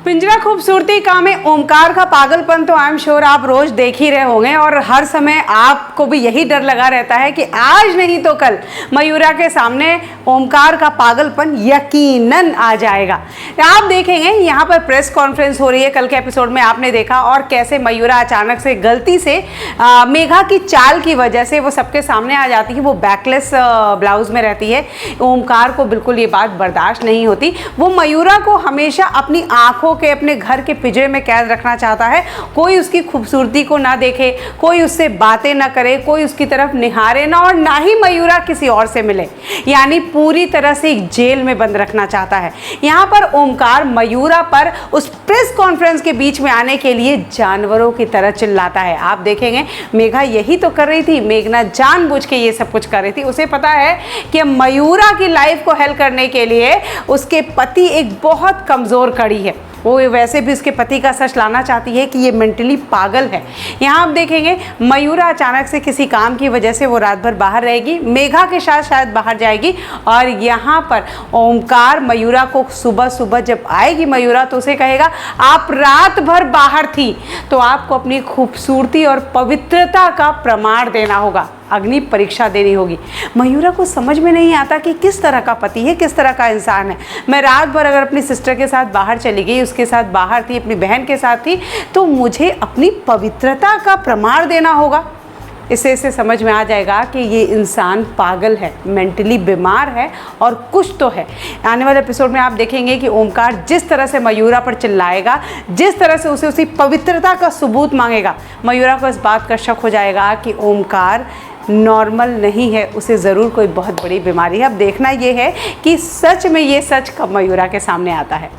पिंजरा खूबसूरती का में ओमकार का पागलपन तो आई एम श्योर आप रोज देख ही रहे होंगे और हर समय आपको भी यही डर लगा रहता है कि आज नहीं तो कल मयूरा के सामने ओमकार का पागलपन यकीनन आ जाएगा। आप देखेंगे यहाँ पर प्रेस कॉन्फ्रेंस हो रही है, कल के एपिसोड में आपने देखा, और कैसे मयूरा अचानक से गलती से मेघा की चाल की वजह से वो सबके सामने आ जाती है। वो बैकलेस ब्लाउज में रहती है। ओमकार को बिल्कुल ये बात बर्दाश्त नहीं होती। वो मयूरा को हमेशा अपनी आंखों के अपने घर के पिंजरे में कैद रखना चाहता है। कोई उसकी खूबसूरती को ना देखे, कोई उससे बातें ना करे, कोई उसकी तरफ निहारे ना, और ना ही मयूरा किसी और से मिले। यानी पूरी तरह से एक जेल में बंद रखना चाहता है। यहाँ पर ओमकार मयूरा पर उस प्रेस कॉन्फ्रेंस के बीच में आने के लिए जानवरों की तरह चिल्लाता है। आप देखेंगे मेघा यही तो कर रही थी। मेघना जानबूझ के ये सब कुछ कर रही थी। उसे पता है कि मयूरा की लाइफ को हेल्प करने के लिए उसके पति एक बहुत कमज़ोर कड़ी है। वो वैसे भी उसके पति का सच लाना चाहती है कि ये मेंटली पागल है। यहाँ आप देखेंगे मयूरा अचानक से किसी काम की वजह से वो रात भर बाहर रहेगी, मेघा के साथ शायद बाहर जाएगी, और यहाँ पर ओमकार मयूरा को सुबह सुबह जब आएगी मयूरा तो उसे कहेगा आप रात भर बाहर थी तो आपको अपनी खूबसूरती और पवित्रता का प्रमाण देना होगा, अग्नि परीक्षा देनी होगी। मयूरा को समझ में नहीं आता कि किस तरह का पति है, किस तरह का इंसान है। मैं रात भर अगर अपनी सिस्टर के साथ बाहर चली गई, उसके साथ बाहर थी, अपनी बहन के साथ थी, तो मुझे अपनी पवित्रता का प्रमाण देना होगा। इसे समझ में आ जाएगा कि ये इंसान पागल है, मेंटली बीमार है और कुछ तो है। आने वाले एपिसोड में आप देखेंगे कि ओमकार जिस तरह से मयूरा पर चिल्लाएगा, जिस तरह से उसे उसकी पवित्रता का सबूत मांगेगा, मयूरा को इस बात का शक हो जाएगा कि ओमकार नॉर्मल नहीं है, उसे ज़रूर कोई बहुत बड़ी बीमारी है। अब देखना ये है कि सच में ये सच कब मयूरा के सामने आता है।